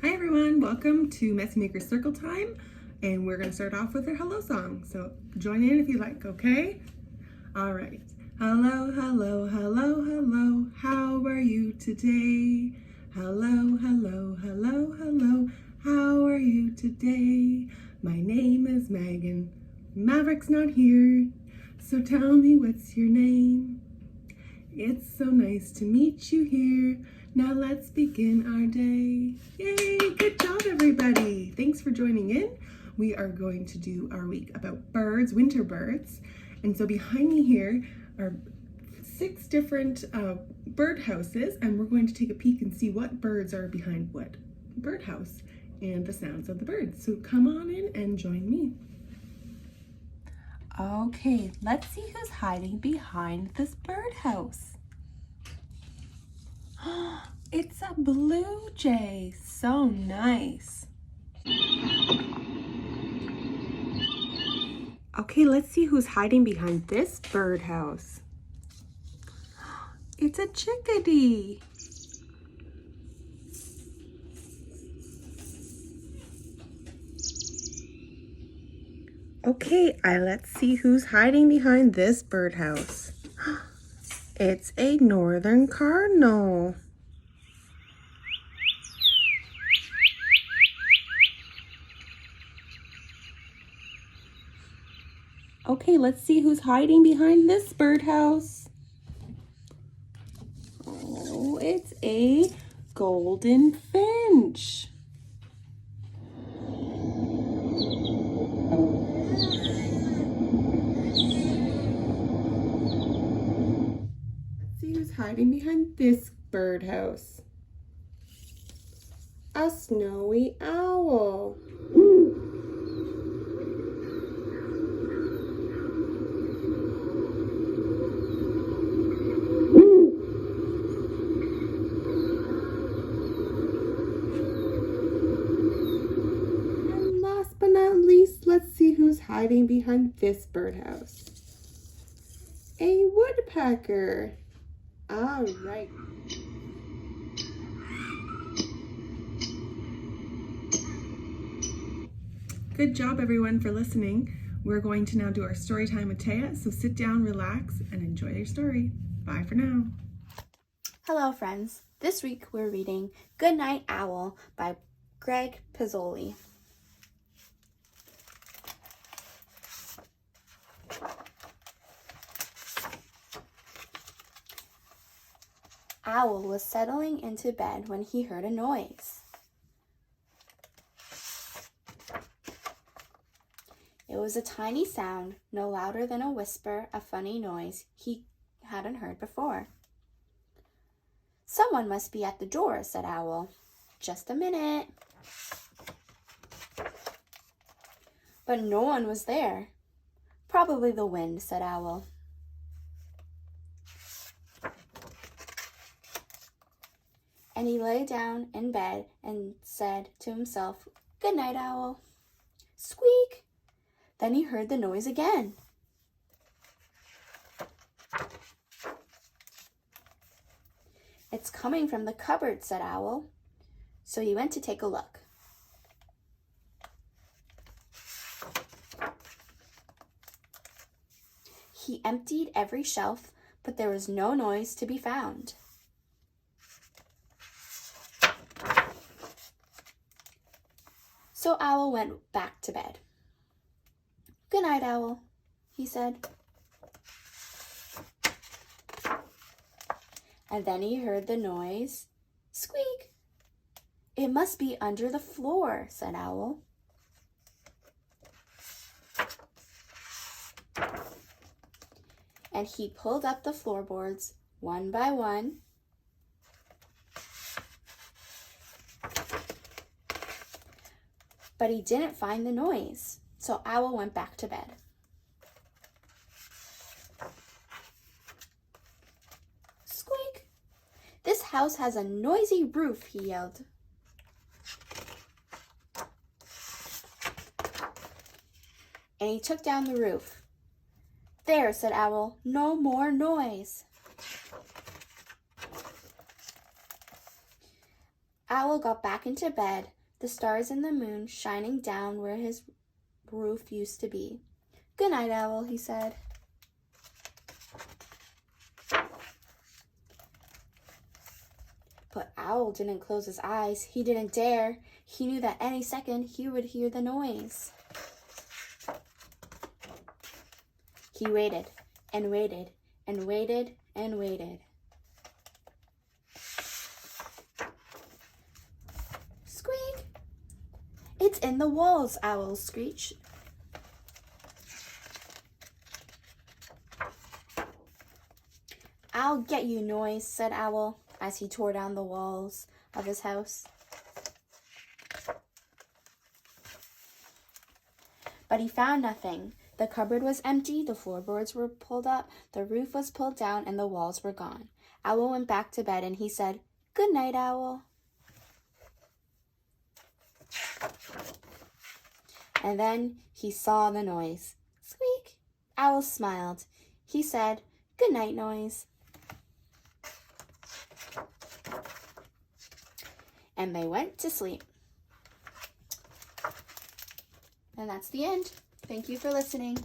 Hi everyone, welcome to Messy Maker Circle Time, and we're going to start off with our hello song. So join in if you like, okay? All right. Hello, hello, hello, hello, how are you today? Hello, hello, hello, hello, how are you today? My name is Megan. Maverick's not here, so tell me what's your name? It's so nice to meet you here. Now let's begin our day. Yay, good job everybody. Thanks for joining in. We are going to do our week about birds, winter birds. And so behind me here are 6 different bird houses, and we're going to take a peek and see what birds are behind what birdhouse and the sounds of the birds. So come on in and join me. Okay, let's see who's hiding behind this birdhouse. It's a blue jay. So nice. Okay, let's see who's hiding behind this birdhouse. It's a chickadee. Okay, let's see who's hiding behind this birdhouse. It's a northern cardinal. Okay, let's see who's hiding behind this birdhouse. Oh, it's a golden finch. Let's see who's hiding behind this birdhouse. A snowy owl. And last but not least, let's see who's hiding behind this birdhouse. A woodpecker. All right. Good job everyone for listening. We're going to now do our story time with Taya, so sit down, relax, and enjoy your story. Bye for now. Hello friends. This week we're reading Good Night Owl by Greg Pizzoli. Owl was settling into bed when he heard a noise. It was a tiny sound, no louder than a whisper, a funny noise he hadn't heard before. Someone must be at the door, said Owl. Just a minute. But no one was there. Probably the wind, said Owl. And he lay down in bed and said to himself, Good night, Owl. Squeak! Then he heard the noise again. It's coming from the cupboard, said Owl. So he went to take a look. He emptied every shelf, but there was no noise to be found. So Owl went back to bed. Good night, Owl, he said. And then he heard the noise. Squeak! It must be under the floor, said Owl. And he pulled up the floorboards one by one. But he didn't find the noise, so Owl went back to bed. Squeak! This house has a noisy roof, he yelled. And he took down the roof. There, said Owl, no more noise. Owl got back into bed, the stars and the moon shining down where his roof used to be. "Good night, Owl," he said. But Owl didn't close his eyes. He didn't dare. He knew that any second he would hear the noise. He waited and waited and waited and waited. Squeak! "It's in the walls," Owl screeched. "I'll get you, Noise," said Owl as he tore down the walls of his house. But he found nothing. The cupboard was empty, the floorboards were pulled up, the roof was pulled down, and the walls were gone. Owl went back to bed and he said, "Good night, Owl." And then he saw the noise. Squeak! Owl smiled. He said, "Good night, Noise." And they went to sleep. And that's the end. Thank you for listening.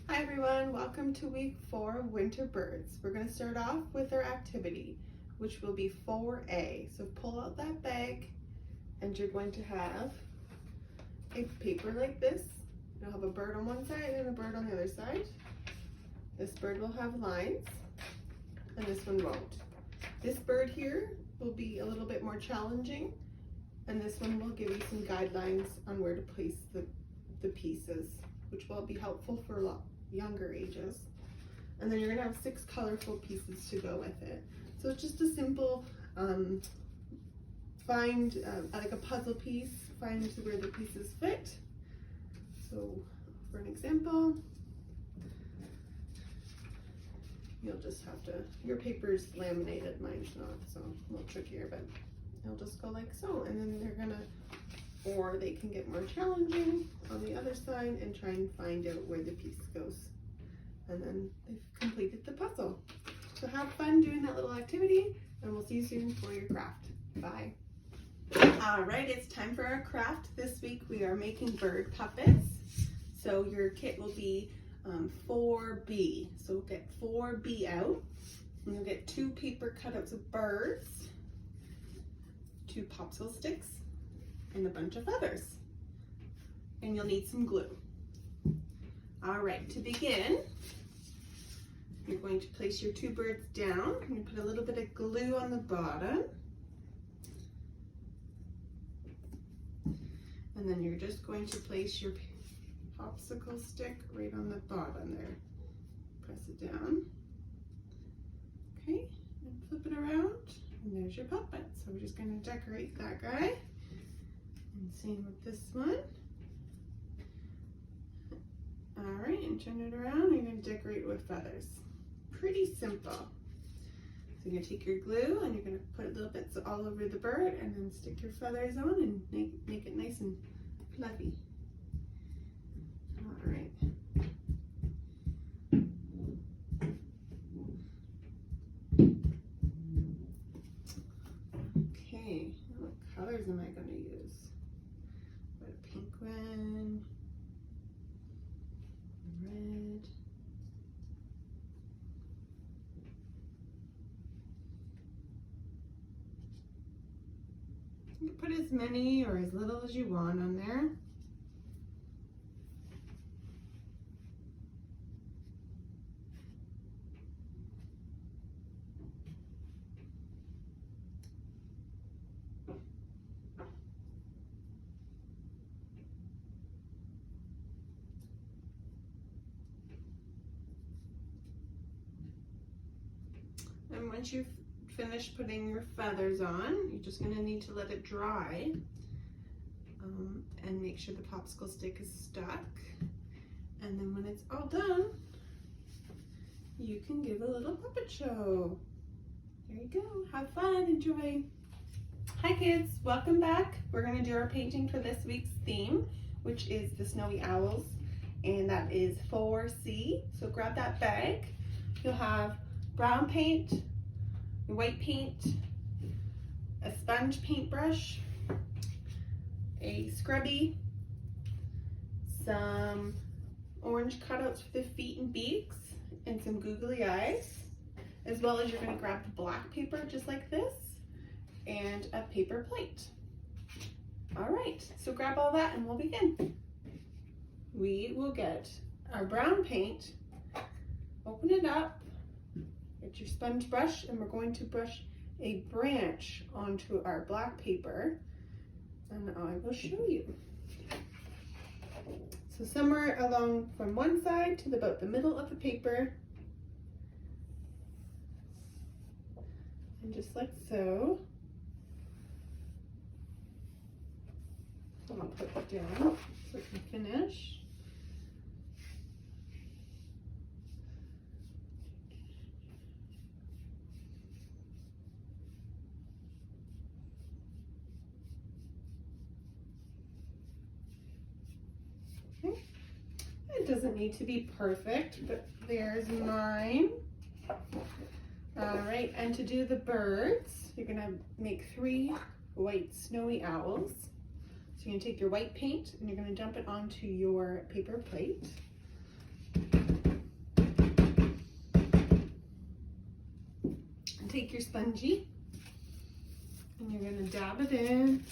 Hi everyone, welcome to week 4 of Winter Birds. We're going to start off with our activity, which will be 4A. So pull out that bag and you're going to have a paper like this. You'll have a bird on one side and a bird on the other side. This bird will have lines and this one won't. This bird here will be a little bit more challenging, and this one will give you some guidelines on where to place the pieces, which will be helpful for a lot younger ages. And then you're gonna have 6 colorful pieces to go with it. So it's just a simple find like a puzzle piece, find where the pieces fit. So for an example, you'll just have to, your paper's laminated, mine's not, so a little trickier, but it'll just go like so. And then they're gonna, or they can get more challenging on the other side and try and find out where the piece goes. And then they've completed the puzzle. So have fun doing that little activity, and we'll see you soon for your craft. Bye. All right, it's time for our craft. This week we are making bird puppets. So your kit will be 4B. So get 4B out, and you'll get 2 paper cutouts of birds, 2 popsicle sticks, and a bunch of feathers. And you'll need some glue. All right, to begin, you're going to place your 2 birds down. You're going to put a little bit of glue on the bottom. And then you're just going to place your popsicle stick right on the bottom there. Press it down. Okay, and flip it around. And there's your puppet. So we're just going to decorate that guy. And same with this one. All right, and turn it around. And you're going to decorate with feathers. Pretty simple. So you're going to take your glue and you're going to put little bits all over the bird and then stick your feathers on and make it nice and fluffy. All right. Okay, what colors am I going to use? Got a pink one, red. You can put as many or as little as you want on there. And once you've finished putting your feathers on, you're just going to need to let it dry and make sure the popsicle stick is stuck. And then when it's all done, you can give a little puppet show. There you go. Have fun. Enjoy. Hi kids. Welcome back. We're going to do our painting for this week's theme, which is the snowy owls. And that is 4C. So grab that bag. You'll have brown paint, your white paint, a sponge paintbrush, a scrubby, some orange cutouts for the feet and beaks, and some googly eyes, as well as you're going to grab the black paper just like this, and a paper plate. All right, so grab all that and we'll begin. We will get our brown paint, open it up, get your sponge brush, and we're going to brush a branch onto our black paper, and I will show you. So somewhere along from one side to about the middle of the paper, and just like so. I'll put it down so we can finish. Okay. It doesn't need to be perfect, but there's mine. All right, and to do the birds, you're gonna make 3 white snowy owls. So you're gonna take your white paint and you're gonna dump it onto your paper plate. And take your spongy and you're gonna dab it in.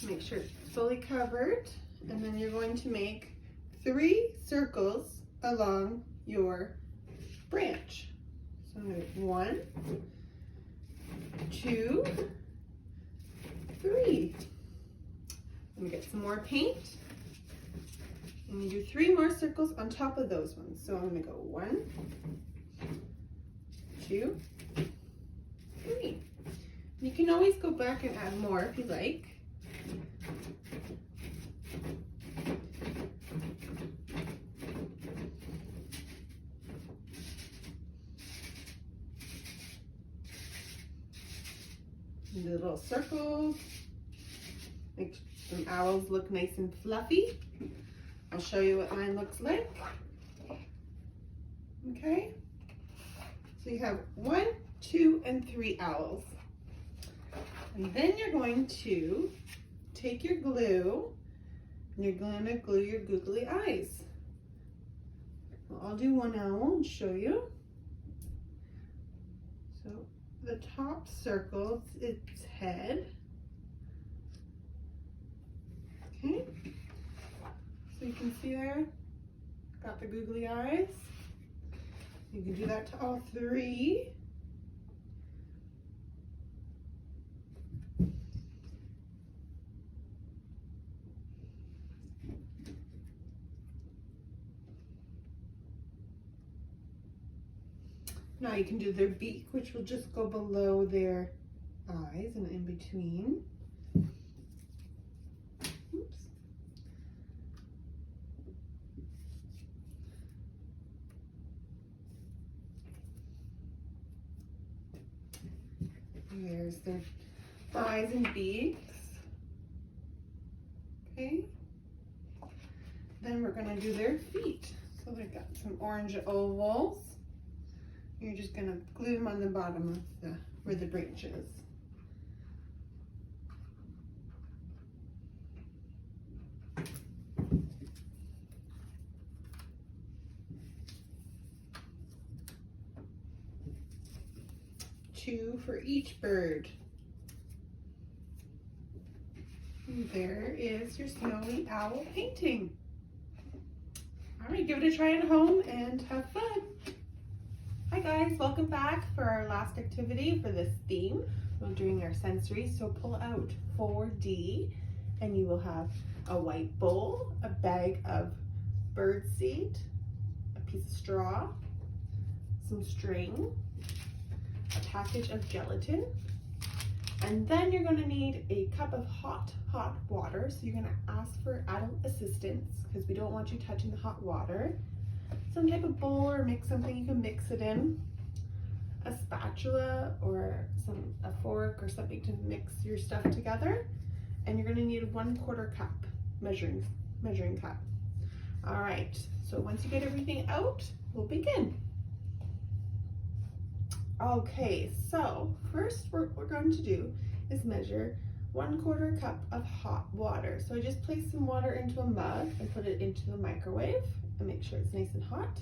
Make sure it's fully covered. And then you're going to make 3 circles along your branch. So I'm gonna make 1, 2, 3. Let me get some more paint. And you do 3 more circles on top of those ones. So I'm gonna go 1, 2, 3. You can always go back and add more if you like. And the little circles. Make some owls look nice and fluffy. I'll show you what mine looks like. Okay. So you have 1, 2, and 3 owls. And then you're going to take your glue and you're going to glue your googly eyes. I'll do 1 owl and show you. So the top circle, its head. Okay, so you can see there, got the googly eyes. You can do that to all 3. Now you can do their beak, which will just go below their eyes and in between. Oops. There's their eyes and beaks. Okay. Then we're going to do their feet. So they've got some orange ovals. You're just going to glue them on the bottom of where the branch is. Two for each bird. And there is your snowy owl painting. All right, give it a try at home and have fun. Hi guys, welcome back for our last activity for this theme. We're doing our sensory, so pull out 4D and you will have a white bowl, a bag of bird seed, a piece of straw, some string, a package of gelatin, and then you're going to need a cup of hot water. So you're going to ask for adult assistance because we don't want you touching the hot water. Some type of bowl or mix something you can mix it in, a spatula or a fork or something to mix your stuff together, and you're going to need a 1/4 cup measuring cup. All right, so once you get everything out, we'll begin. Okay, so first what we're going to do is measure 1/4 cup of hot water. So I just place some water into a mug and put it into the microwave and make sure it's nice and hot.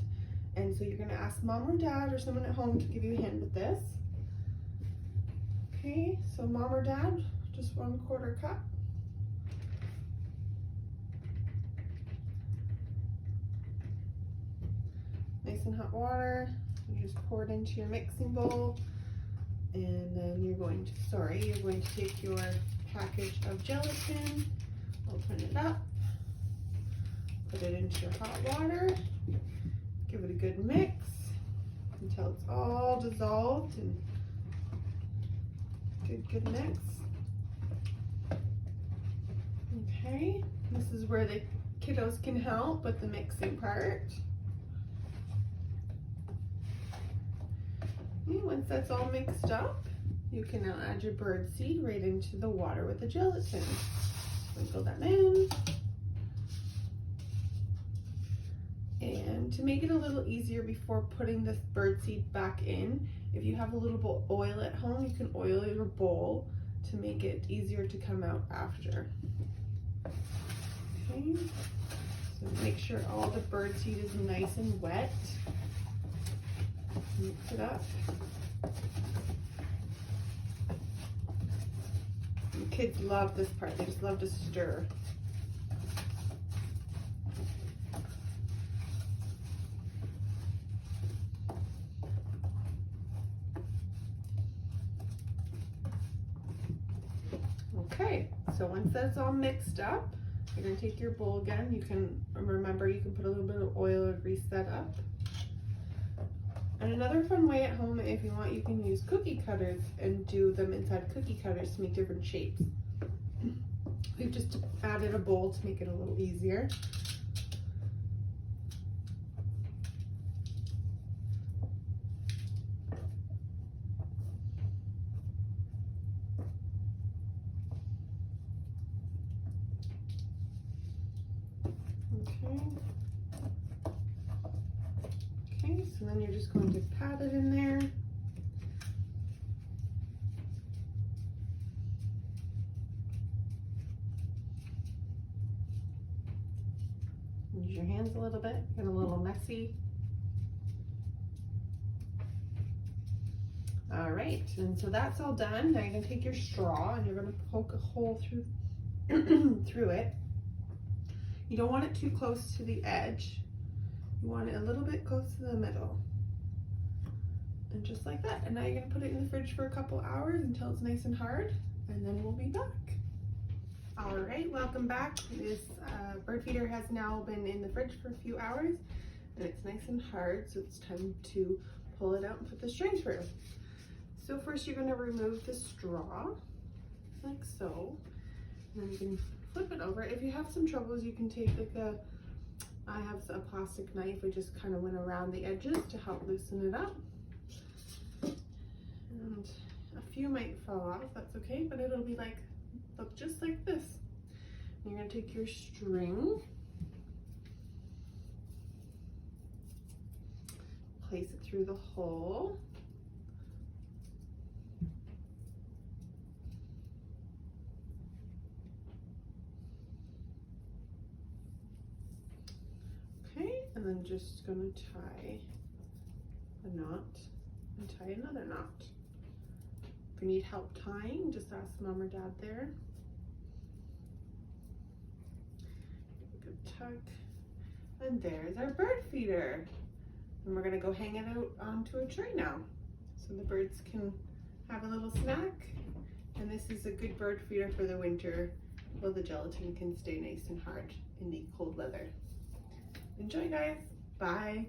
And so you're gonna ask mom or dad or someone at home to give you a hand with this. Okay, so mom or dad, just 1/4 cup. Nice and hot water. You just pour it into your mixing bowl, and then you're going to take your package of gelatin, open it up, put it into your hot water, give it a good mix until it's all dissolved and good mix. Okay, this is where the kiddos can help with the mixing part. Once that's all mixed up, you can now add your bird seed right into the water with the gelatin. Sprinkle them in. And to make it a little easier before putting this bird seed back in, if you have a little bit of oil at home, you can oil your bowl to make it easier to come out after. Okay, so make sure all the bird seed is nice and wet. Mix it up. The kids love this part. They just love to stir. Okay, so once that's all mixed up, you're going to take your bowl again. You can remember you can put a little bit of oil or grease that up. And another fun way at home, if you want, you can use cookie cutters and do them inside cookie cutters to make different shapes. We've just added a bowl to make it a little easier. Okay, so then you're just going to pat it in there. Use your hands a little bit, get a little messy. All right, and so that's all done. Now you're gonna take your straw and you're gonna poke a hole through through it. You don't want it too close to the edge. You want it a little bit close to the middle. And just like that. And now you're gonna put it in the fridge for a couple hours until it's nice and hard, and then we'll be back. All right, welcome back. This bird feeder has now been in the fridge for a few hours, and it's nice and hard, so it's time to pull it out and put the string through. So first you're gonna remove the straw, like so. And then you can flip it over. If you have some troubles, you can take like I have a plastic knife. I just kind of went around the edges to help loosen it up. And a few might fall off, that's okay, but it'll be like, look just like this. You're gonna take your string, place it through the hole. Okay, and then just gonna tie a knot and tie another knot. If you need help tying, just ask mom or dad there. Good tuck. And there's our bird feeder. And we're gonna go hang it out onto a tree now, so the birds can have a little snack. And this is a good bird feeder for the winter, while the gelatin can stay nice and hard in the cold weather. Enjoy, guys. Bye.